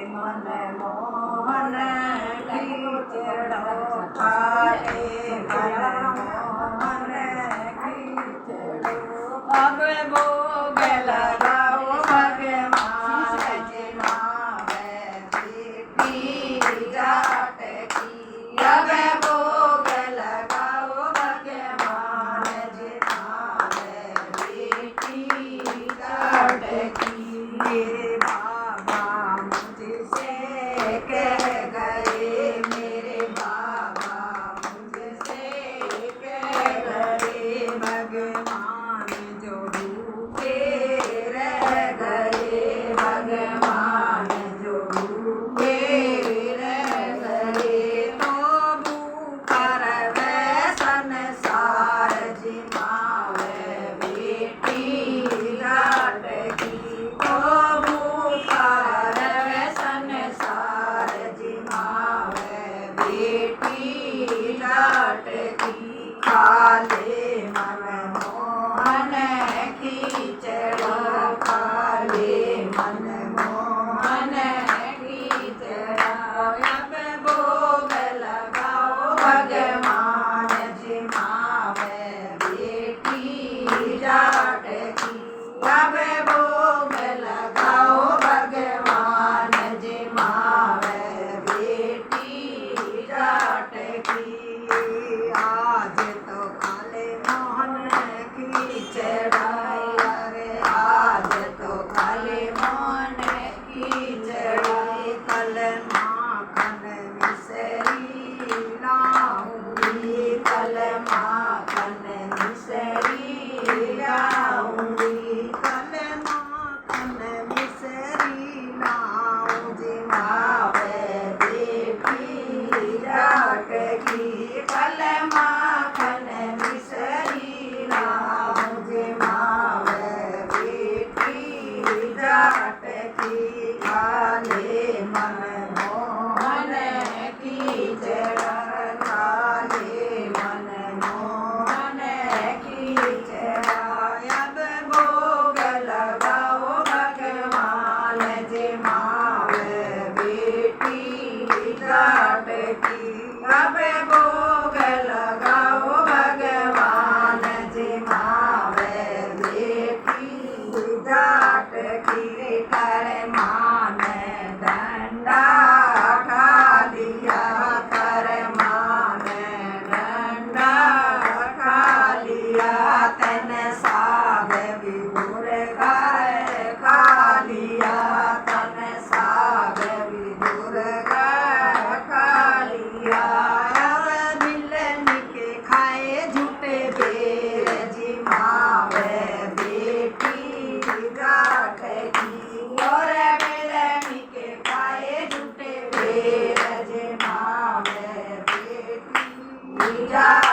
मन मोहन खींचड़ो खाले मन मोहन खींचड़ो। अब भोग लगाओ भगवान जी मावे बेटी जाट की। अब भोग लगाओ भगवान जी मावे बेटी जाट की। मेरे बाबा मुझसे कह गए, मेरे बाबा मुझसे कह गए, भगवान जो भूखे रह गए, भगवान जो भूखे रह गए। तो भूखा रहे संसार जी मावे बेटी जाट की। तो भूखा रहे संसार जी मावे बेटी जाट की। खाले मन मोहन खींचड़ो खाले मन मोहन खींचड़ो। अब भोग लगाओ भगवान जी मावे बेटी जाट की। अब भोग लगाओ भगवान जी मावे बेटी जाट की। आज तो खाले मोहन खींचड़ा, अरे आज तो खाले मोहन खींचड़ा। कल माखन मिसरी लाऊंगी, कल माखन मिसरी लाऊंगी, कल माखन मिसरी लाऊंगी मावे बेटी जाट की। कल माखन मिसरी लाऊंगी मावे बेटी जाट की। खाले मन मोहन खींचड़ा खाले मन मोहन खींचड़ा। अब भोग लगाओ भगवान जी मावे बेटी जाट की। अब भोग लगाओ भगवान जी मावे बेटी जाट की। कर मान डंडा खा लिया, कर मान डंडा खा लिया, तन साग विभुर कर खा लिया, तन साग विभुर कर खा लिया। अब मिलन के खाए झूठे बेर जी मावे बेटी जाट की। और मिलन के खाए झूठे बेर जी मावे बेटी जाट